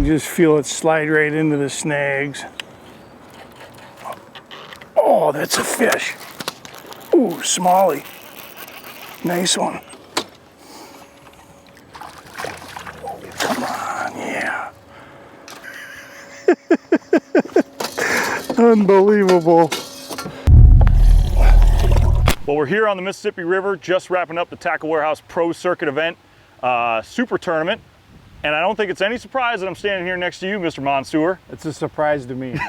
can just feel it slide right into the snags. Oh, that's a fish. Ooh, smallie. Nice one. Oh, come on, yeah. Unbelievable. Well, we're here on the Mississippi River, just wrapping up the Tackle Warehouse Pro Circuit event, super tournament. And I don't think it's any surprise that I'm standing here next to you, Mr. Monsoor. It's a surprise to me.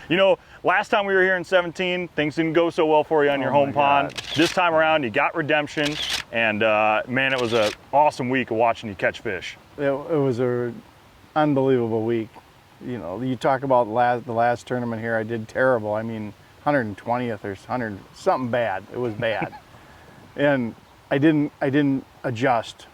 You know, last time we were here in 17, things didn't go so well for you on your home pond. This time around, you got redemption, and man, it was an awesome week of watching you catch fish. It was an unbelievable week. You know, you talk about the last tournament here, I did terrible. I mean, 120th or 100, something bad. It was bad. And I didn't adjust.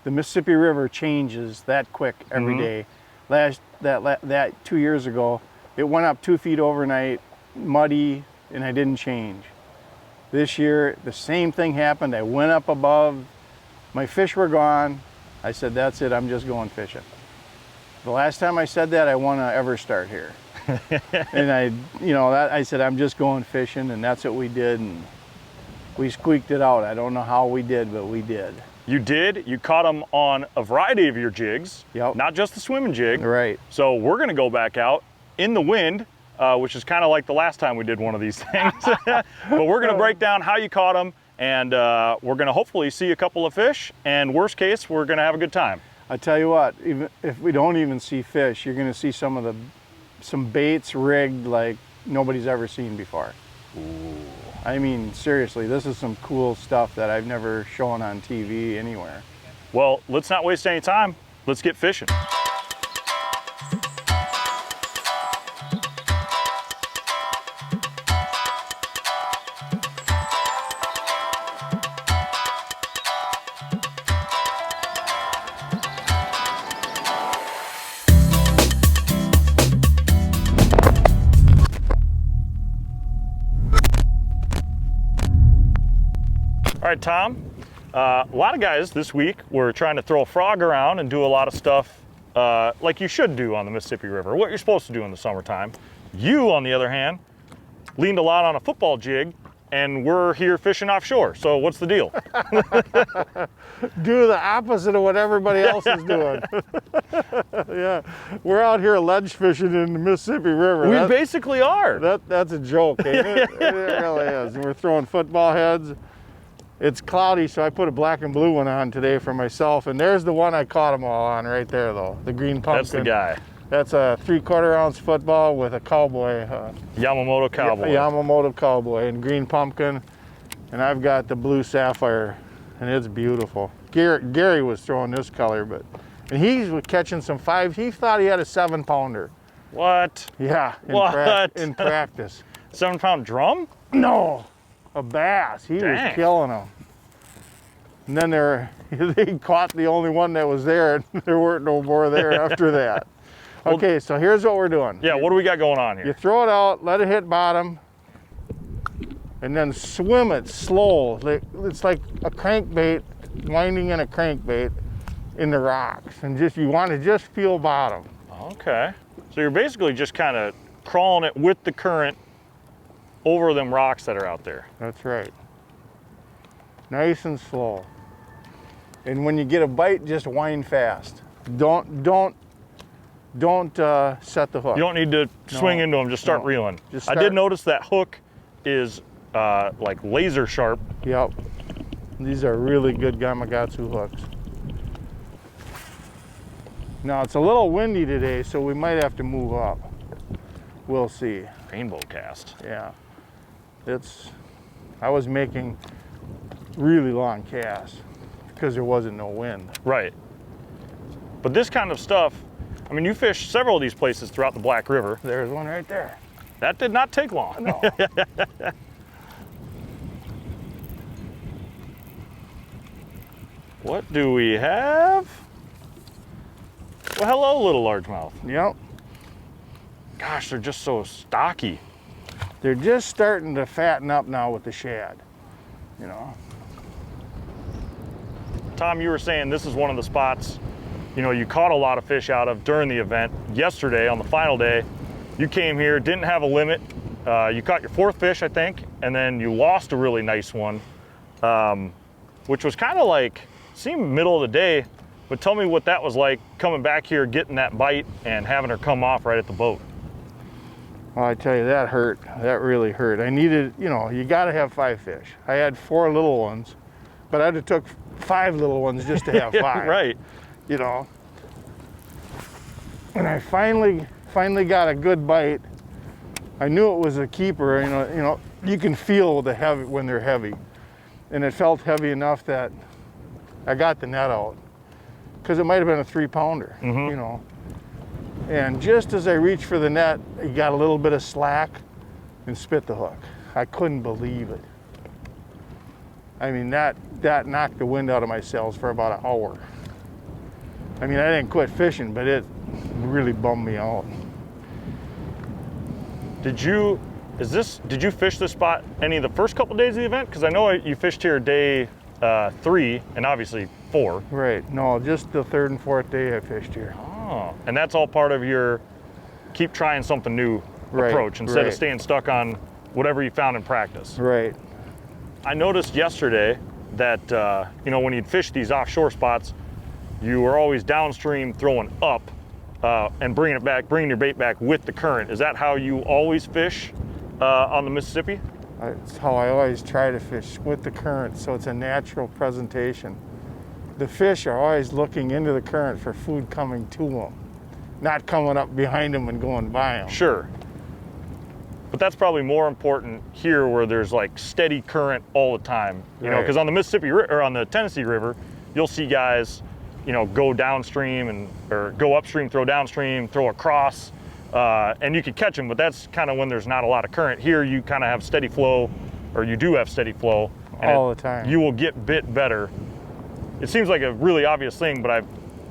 The Mississippi River changes that quick every day. That 2 years ago, it went up 2 feet overnight, muddy, and I didn't change. This year, the same thing happened. I went up above, my fish were gone. I said, that's it, I'm just going fishing. The last time I said that, I won an ever start here. And I said, I'm just going fishing, and that's what we did, and we squeaked it out. I don't know how we did, but we did. You did. You caught them on a variety of your jigs, not just the swimming jig. Right. So we're going to go back out in the wind, which is kind of like the last time we did one of these things. But we're going to break down how you caught them, and we're going to hopefully see a couple of fish, and worst case, we're going to have a good time. I tell you what, even if we don't even see fish, you're going to see some baits rigged like nobody's ever seen before. Ooh. I mean, seriously, this is some cool stuff that I've never shown on TV anywhere. Well, let's not waste any time. Let's get fishing. All right, Tom, a lot of guys this week were trying to throw a frog around and do a lot of stuff like you should do on the Mississippi River, what you're supposed to do in the summertime. You, on the other hand, leaned a lot on a football jig, and we're here fishing offshore. So what's the deal? Do the opposite of what everybody else is doing. Yeah, we're out here ledge fishing in the Mississippi River. We basically are. That's a joke, ain't it? It really is. And we're throwing football heads. It's cloudy, so I put a black and blue one on today for myself, and there's the one I caught them all on right there, though, the green pumpkin. That's the guy. That's a 3/4 ounce football with a cowboy. Yamamoto cowboy. Yamamoto cowboy and green pumpkin, and I've got the blue sapphire, and it's beautiful. Gary was throwing this color, and he was catching some 5. He thought he had a 7-pounder. What? Yeah. In practice. 7-pound drum? No. A bass. He was killing them. And then they caught the only one that was there, and there weren't no more there after that. Okay, so here's what we're doing. Yeah, what do we got going on here? You throw it out, let it hit bottom, and then swim it slow. It's like a crankbait, winding in a crankbait in the rocks. And you want to just feel bottom. Okay. So you're basically just kind of crawling it with the current over them rocks that are out there. That's right. Nice and slow. And when you get a bite, just wind fast. Don't set the hook. You don't need to swing into them, just start reeling. I did notice that hook is like laser sharp. Yep. These are really good Gamakatsu hooks. Now it's a little windy today, so we might have to move up. We'll see. Rainbow cast. Yeah. I was making really long casts because there wasn't no wind. Right. But this kind of stuff, I mean, you fished several of these places throughout the Black River. There's one right there. That did not take long. No. What do we have? Well, hello, little largemouth. Yep. Gosh, they're just so stocky. They're just starting to fatten up now with the shad, you know. Tom, you were saying this is one of the spots you know, you caught a lot of fish out of during the event. Yesterday, on the final day, you came here, didn't have a limit. You caught your 4th fish, I think, and then you lost a really nice one, which was kind of like, seemed middle of the day, but tell me what that was like coming back here, getting that bite and having her come off right at the boat. Well, I tell you, that hurt. That really hurt. I needed, you know, you got to have 5 fish. I had 4 little ones, but I'd have took 5 little ones just to have 5. Right. You know. And I finally got a good bite. I knew it was a keeper. You know, you can feel the heavy when they're heavy, and it felt heavy enough that I got the net out, because it might have been a 3-pounder. You know. And just as I reached for the net, he got a little bit of slack and spit the hook. I couldn't believe it. I mean, that knocked the wind out of my sails for about an hour. I mean, I didn't quit fishing, but it really bummed me out. Did you fish this spot any of the first couple days of the event? Because I know you fished here day 3 and obviously 4. Right. No, just the 3rd and 4th day I fished here. Oh, and that's all part of your keep trying something new approach instead of staying stuck on whatever you found in practice. Right. I noticed yesterday that you know, when you'd fish these offshore spots, you were always downstream throwing up and bringing your bait back with the current. Is that how you always fish on the Mississippi? It's how I always try to fish, with the current, so it's a natural presentation. The fish are always looking into the current for food coming to them, not coming up behind them and going by them. Sure. But that's probably more important here, where there's like steady current all the time. You know, because on the Mississippi or on the Tennessee River, you'll see guys, you know, go downstream or go upstream, throw downstream, throw across, and you could catch them. But that's kind of when there's not a lot of current. Here, you kind of have steady flow, or you do have steady flow all the time. You will get bit better. It seems like a really obvious thing, but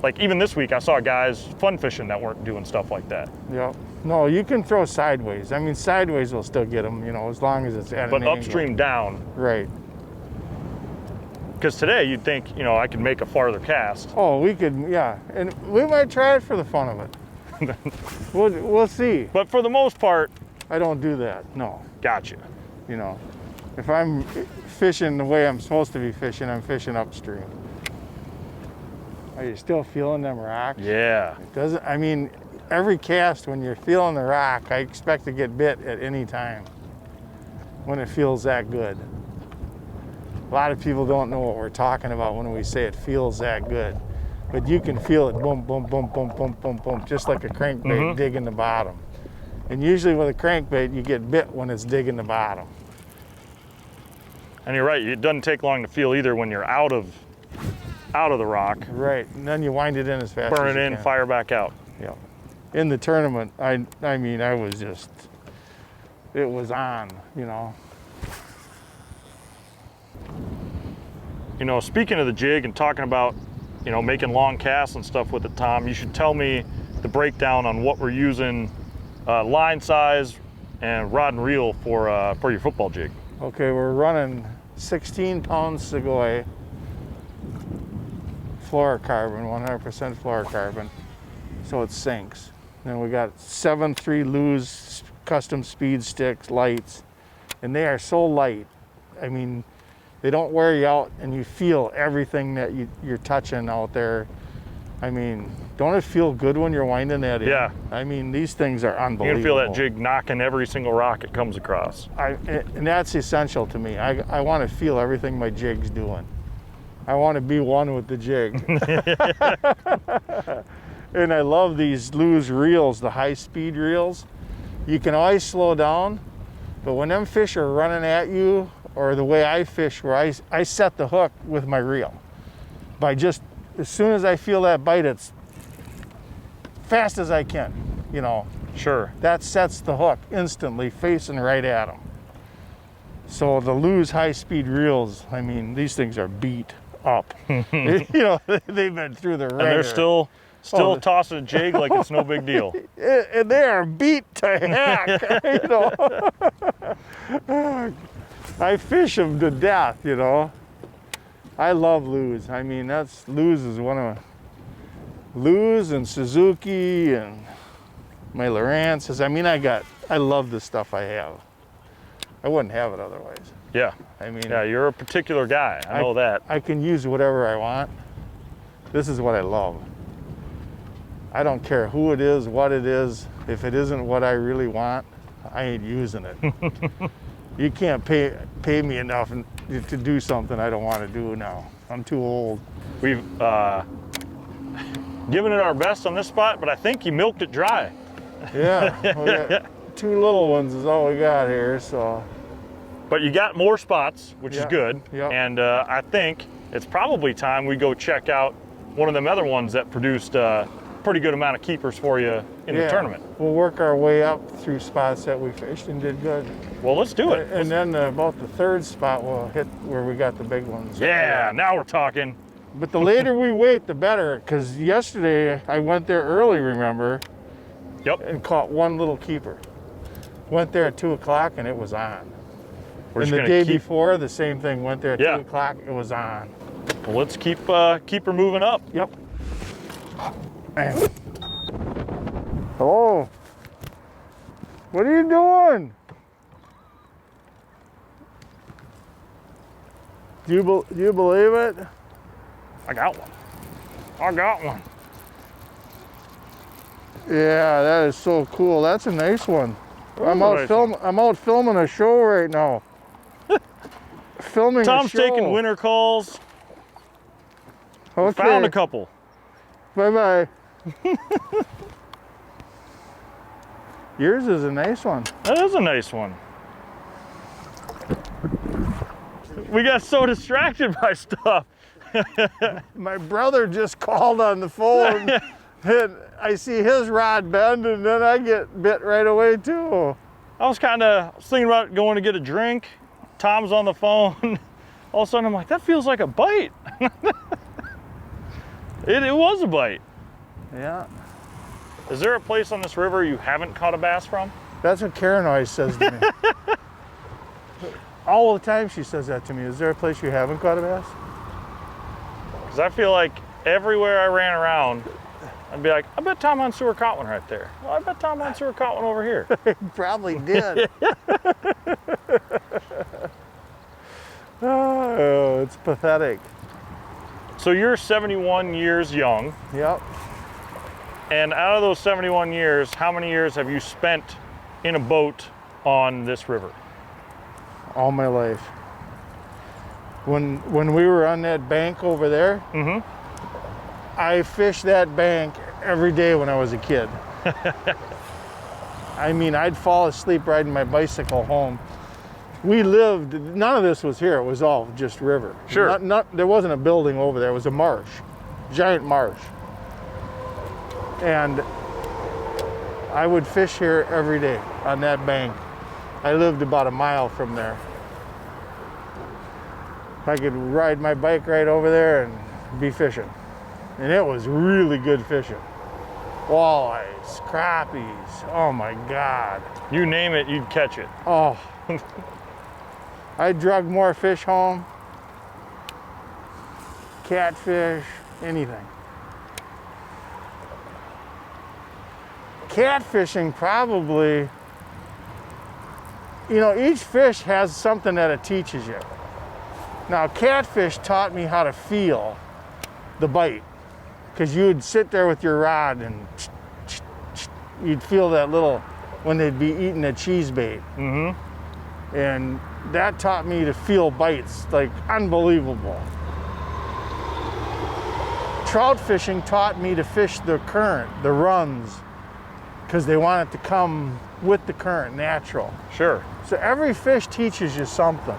like even this week, I saw guys fun fishing that weren't doing stuff like that. Yep. No, you can throw sideways. I mean, sideways will still get them, you know, as long as it's at But an upstream angle. Down. Right. Because today you'd think, you know, I could make a farther cast. Oh, we could, yeah. And we might try it for the fun of it. We'll see. But for the most part, I don't do that, no. Gotcha. You know, if I'm fishing the way I'm supposed to be fishing, I'm fishing upstream. Are you still feeling them rocks? Yeah. It doesn't, I mean, every cast when you're feeling the rock, I expect to get bit at any time when it feels that good. A lot of people don't know what we're talking about when we say it feels that good. But you can feel it boom, boom, boom, boom, boom, boom, boom, just like a crankbait digging the bottom. And usually with a crankbait, you get bit when it's digging the bottom. And you're right, it doesn't take long to feel either when you're out of the rock. Right, and then you wind it in as fast as you can. Burn it in, fire back out. Yeah. In the tournament, I mean, I was just, it was on, you know. You know, speaking of the jig and talking about, you know, making long casts and stuff with it, Tom, you should tell me the breakdown on what we're using, line size and rod and reel for your football jig. Okay, we're running 16 pound Segoy fluorocarbon, 100% fluorocarbon, so it sinks. Then we got 7.3 Lew's custom speed sticks, lights, and they are so light. I mean, they don't wear you out, and you feel everything that you're touching out there. I mean, don't it feel good when you're winding that in? Yeah. I mean, these things are unbelievable. You're gonna feel that jig knocking every single rock it comes across. And that's essential to me. I want to feel everything my jig's doing. I want to be one with the jig. And I love these Lew's reels, the high-speed reels. You can always slow down, but when them fish are running at you, or the way I fish, where I set the hook with my reel. By just, as soon as I feel that bite, it's fast as I can, you know. Sure. That sets the hook instantly, facing right at them. So the Lew's high-speed reels, I mean, these things are beat up. You know, they've been through the ringer. And they're still tossing a jig like it's no big deal. And they are beat to heck, you know. I fish them to death, you know. I love Lew's. I mean, Lew's is one of Lewis and Suzuki and my Lowrances. I mean, I love the stuff I have. I wouldn't have it otherwise. Yeah. I mean, Yeah, you're a particular guy. I know that. I can use whatever I want. This is what I love. I don't care who it is, what it is. If it isn't what I really want, I ain't using it. You can't pay me enough to do something I don't want to do now. I'm too old. We've given it our best on this spot, but I think you milked it dry. Yeah, we got 2 little ones is all we got here, so. But you got more spots, which is Yeah, good. yep. And I think it's probably time we go check out one of them other ones that produced a pretty good amount of keepers for you in the tournament. We'll work our way up through spots that we fished and did good. Well, let's do it. And then about the 3rd spot, we'll hit where we got the big ones. Yeah, now we're talking. But the later we wait, the better. Because yesterday I went there early, remember? Yep. And caught 1 little keeper. Went there at 2 o'clock and it was on. We're And just the gonna day keep, before, the same thing. Went there at 2 o'clock, it was on. well, let's keep her moving up. Yep. Man. Hello. What are you doing? Do you believe it? I got one. I got one. Yeah, that is so cool. That's a nice one. I'm nice out filming a show right now. Filming Tom's a show. taking winter calls. Okay. Found a couple. Bye-bye. Yours is a nice one. That is a nice one. We got so distracted by stuff. My brother just called on the phone and I see his rod bend and then I get bit right away too. I was thinking about going to get a drink. Tom's on the phone. All of a sudden I'm like, that feels like a bite. It was a bite. Yeah. Is there a place on this river you haven't caught a bass from? That's what Karen always says to me. All the time she says that to me. Is there a place you haven't caught a bass? Because I feel like everywhere I ran around, I'd be like, I bet Tom Monsoor caught one right there. Well, I bet Tom Monsoor caught one over here. He probably did. Oh, it's pathetic. So you're 71 years young, Yep. and out of those 71 years, how many years have you spent in a boat on this river? All my life. When we were on that bank over there, I fished that bank every day when I was a kid. I mean, I'd fall asleep riding my bicycle home. We lived, none of this was here, it was all just river. Sure. There wasn't a building over there, it was a marsh, giant marsh. And I would fish here every day on that bank. I lived about a mile from there. I could ride my bike right over there and be fishing. And it was really good fishing. Walleyes, crappies, oh my God. You name it, you'd catch it. Oh, I drug more fish home, catfish, anything. Catfishing probably, you know, each fish has something that it teaches you. Now, catfish taught me how to feel the bite, because you would sit there with your rod and you'd feel that little, when they'd be eating a cheese bait. And that taught me to feel bites, like unbelievable. Trout fishing taught me to fish the current, the runs, because they want it to come with the current, natural. Sure. So every fish teaches you something.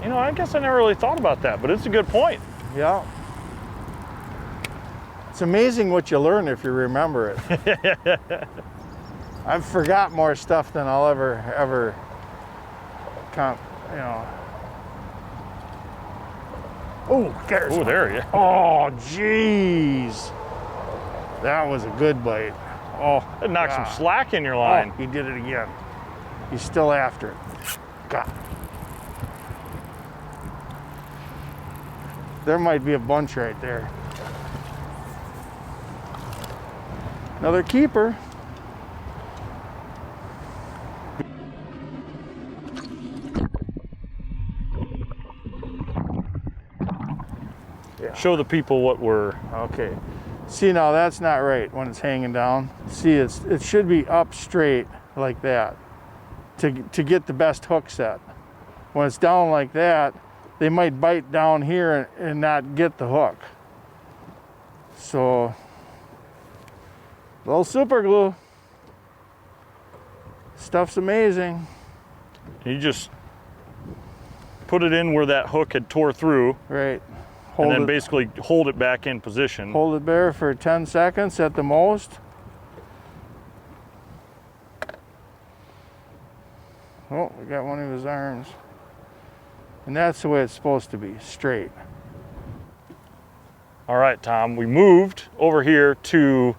You know, I guess I never really thought about that, but it's a good point. Yeah. It's amazing what you learn if you remember it. I've forgot more stuff than I'll ever you know. Oh, there's Oh, one. there you. Oh, jeez. That was a good bite. Oh, It knocked some God. slack in your line. Oh, he did it again. He's still after it. God. There might be a bunch right there. Another keeper. Yeah. Show the people what we're... Okay. See, now that's not right when it's hanging down. See, it should be up straight like that to get the best hook set. When it's down like that, they might bite down here and not get the hook. So, a little super glue. Stuff's amazing. You just put it in where that hook had tore through. Right. And then basically hold it back in position. Hold it there for 10 seconds at the most. Oh, we got one of his arms. And that's the way it's supposed to be, straight. All right, Tom, we moved over here to,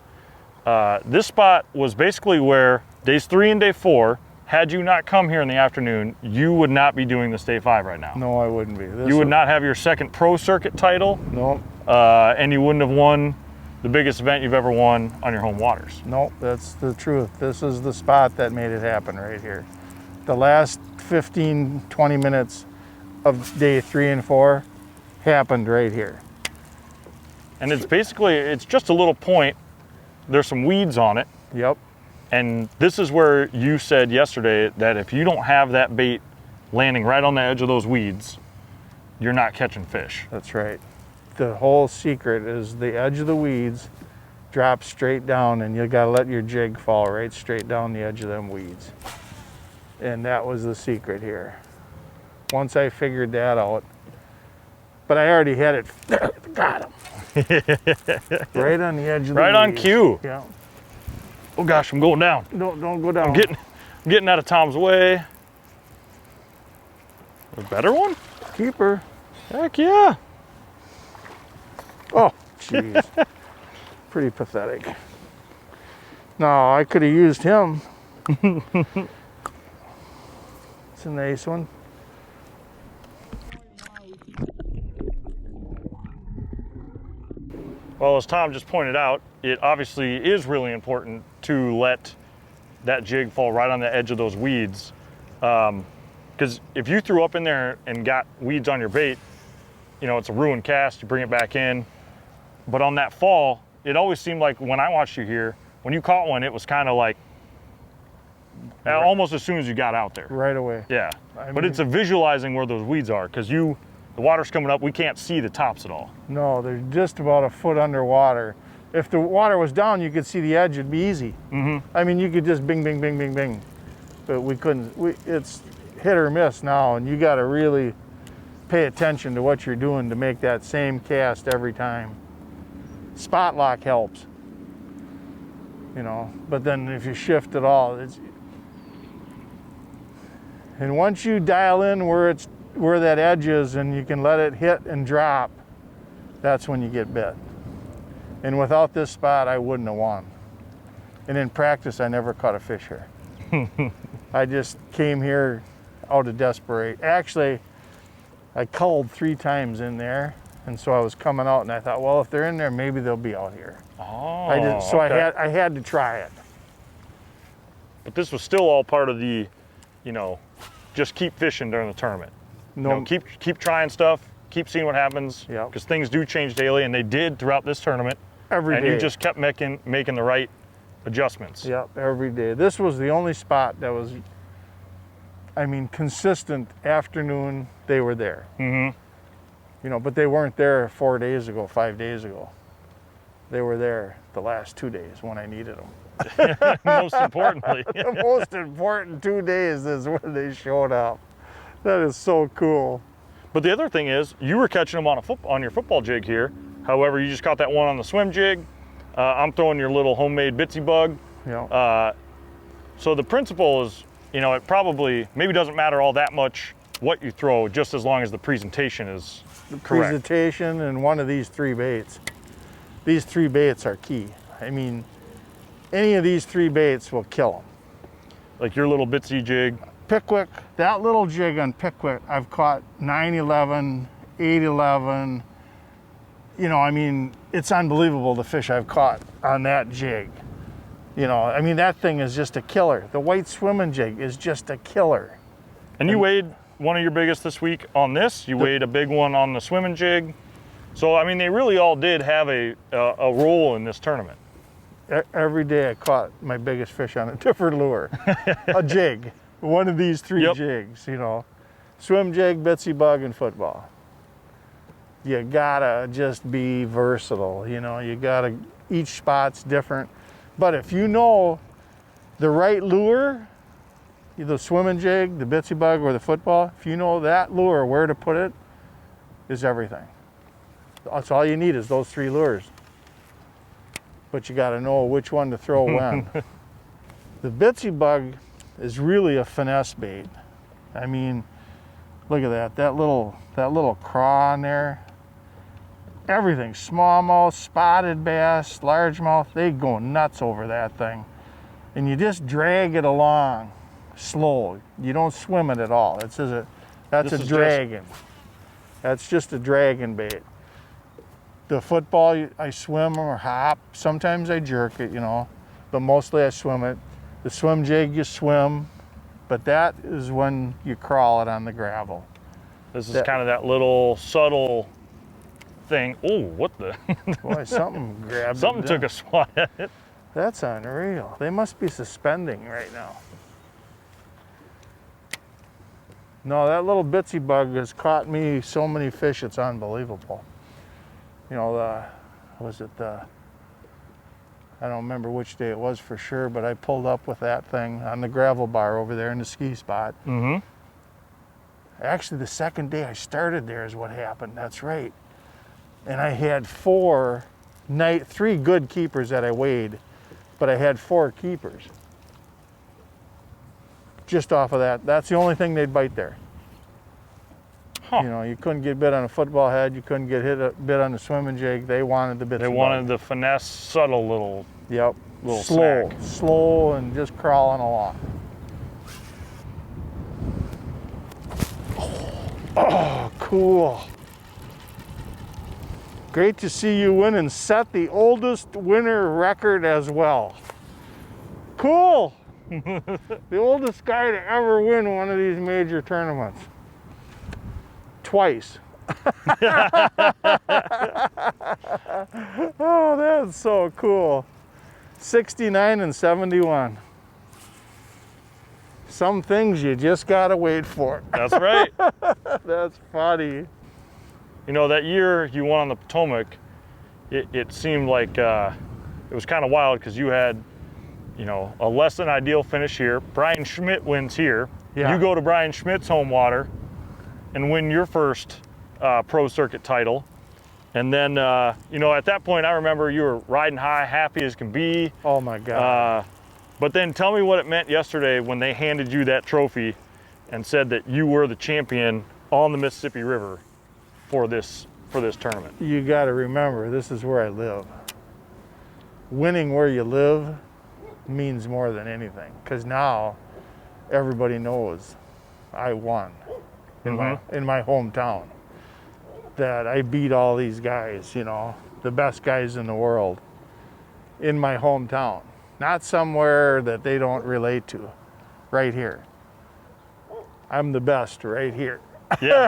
this spot was basically where days 3 and day 4, had you not come here in the afternoon, you would not be doing this day 5 right now. No, I wouldn't be. You would not have your second pro circuit title. Nope. And you wouldn't have won the biggest event you've ever won on your home waters. Nope, that's the truth. This is the spot that made it happen right here. The last 15, 20 minutes of day 3 and 4 happened right here. And it's basically, it's just a little point. There's some weeds on it. Yep. And this is where you said yesterday that if you don't have that bait landing right on the edge of those weeds, you're not catching fish. That's right. The whole secret is the edge of the weeds drops straight down, and you gotta let your jig fall right straight down the edge of them weeds. And that was the secret here. Once I figured that out, but I already had it, got him. Right on the edge of the right on weeds. cue. Yeah. Oh gosh, I'm going down. Don't go down. I'm getting out of Tom's way. A better one? Keeper. Heck yeah. Oh, jeez. Pretty pathetic. No, I could have used him. It's a nice one. Well, as Tom just pointed out, it obviously is really important to let that jig fall right on the edge of those weeds. Because if you threw up in there and got weeds on your bait, you know, it's a ruined cast, you bring it back in. But on that fall, it always seemed like when I watched you here, when you caught one, it was kind of like almost as soon as you got out there. Right away. Yeah, I but mean, it's a visualizing where those weeds are, because the water's coming up, we can't see the tops at all. No, they're just about a foot underwater. If the water was down, you could see the edge, it'd be easy. Mm-hmm. I mean, you could just bing, bing, bing, bing, bing. But we couldn't, it's hit or miss now, and you gotta really pay attention to what you're doing to make that same cast every time. Spot lock helps, you know, but then if you shift it all, and once you dial in where that edge is and you can let it hit and drop, that's when you get bit. And without this spot, I wouldn't have won. And in practice, I never caught a fish here. I just came here out of desperation. Actually, I culled 3 times in there, and so I was coming out, and I thought, well, if they're in there, maybe they'll be out here. Oh, okay. I had to try it. But this was still all part of the, you know, just keep fishing during the tournament. No, You know, keep trying stuff, keep seeing what happens, Yep. because things do change daily, and they did throughout this tournament. every day. And you just kept making the right adjustments. Yep, every day. This was the only spot that was, I mean, consistent afternoon, they were there. Mm-hmm. You know, but they weren't there 4 days ago, 5 days ago. They were there the last 2 days when I needed them. Most importantly. The most important 2 days is when they showed up. That is so cool. But the other thing is, you were catching them on your football jig here. However, you just caught that one on the swim jig. I'm throwing your little homemade bitsy bug. Yeah. So the principle is, you know, it probably maybe doesn't matter all that much what you throw, just as long as the presentation is correct. Presentation and one of these 3 baits. These 3 baits are key. I mean, any of these 3 baits will kill them. Like your little bitsy jig. Pickwick, that little jig on Pickwick, I've caught 9/11, 8/11, you know, I mean, it's unbelievable the fish I've caught on that jig. You know, I mean, that thing is just a killer. The white swimming jig is just a killer. And you weighed one of your biggest this week on this. You weighed a big one on the swimming jig. So, I mean, they really all did have a role in this tournament. Every day I caught my biggest fish on a different lure. A jig. One of these three jigs, you know. Swim jig, bitsy bug, and football. You gotta just be versatile, you know. You gotta, each spot's different. But if you know the right lure, the swimming jig, the bitsy bug, or the football, if you know that lure, where to put it, is everything. That's all you need is those three lures. But you gotta know which one to throw when. The bitsy bug is really a finesse bait. I mean, look at that, that little craw on there. Everything, smallmouth, spotted bass, largemouth, they go nuts over that thing. And you just drag it along slow. You don't swim it at all. That's a dragon. That's just a dragon bait. The football, I swim or hop. Sometimes I jerk it, you know, but mostly I swim it. The swim jig, you swim, but that is when you crawl it on the gravel. This is kind of that little subtle thing. Oh, what the? Boy, something grabbed it. Something took a swat at it. That's unreal. They must be suspending right now. No, that little bitsy bug has caught me so many fish, it's unbelievable. You know, I don't remember which day it was for sure, but I pulled up with that thing on the gravel bar over there in the ski spot. Mm-hmm. Actually, the second day I started there is what happened. That's right. And I had three good keepers that I weighed, but I had 4 keepers. Just off of that. That's the only thing they'd bite there. Huh. You know, you couldn't get bit on a football head. You couldn't get bit on the swimming jig. They wanted the bits. They wanted the finesse, subtle little. Yep. Little slow, and just crawling along. Oh, cool. Great to see you win and set the oldest winner record as well. Cool. The oldest guy to ever win one of these major tournaments. Twice. Oh, that's so cool. 69 and 71. Some things you just gotta wait for. That's right. That's funny. You know, that year you won on the Potomac, it seemed like it was kind of wild because you had, you know, a less than ideal finish here. Brian Schmidt wins here. Yeah. You go to Brian Schmidt's home water and win your first pro circuit title. And then, you know, at that point, I remember you were riding high, happy as can be. Oh my God. But then tell me what it meant yesterday when they handed you that trophy and said that you were the champion on the Mississippi River for this tournament. You got to remember, this is where I live. Winning where you live means more than anything, because now everybody knows I won in my hometown. That I beat all these guys, you know, the best guys in the world in my hometown. Not somewhere that they don't relate to, right here. I'm the best right here. Yeah.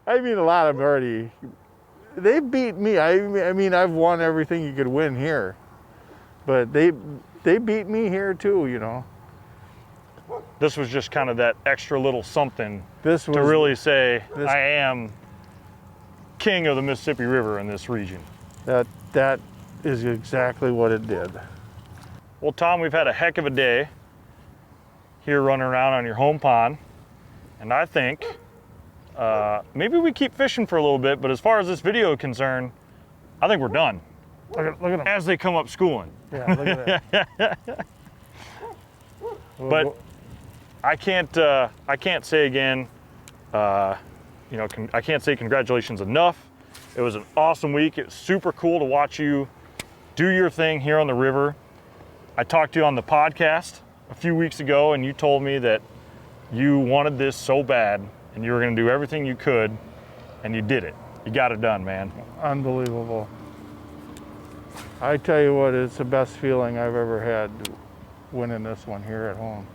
I mean, a lot of them already, they beat me. I mean, I've won everything you could win here, but they beat me here too, you know. This was just kind of that extra little something to really say, I am king of the Mississippi River in this region. That is exactly what it did. Well, Tom, we've had a heck of a day here running around on your home pond, and I think maybe we keep fishing for a little bit, but as far as this video is concerned, I think we're done. Look at them. As they come up schooling. Yeah, look at that. But I can't say again, you know, I can't say congratulations enough. It was an awesome week. It was super cool to watch you do your thing here on the river. I talked to you on the podcast a few weeks ago, and you told me that you wanted this so bad and you were going to do everything you could, and you did it. You got it done, man. Unbelievable. I tell you what, it's the best feeling I've ever had winning this one here at home.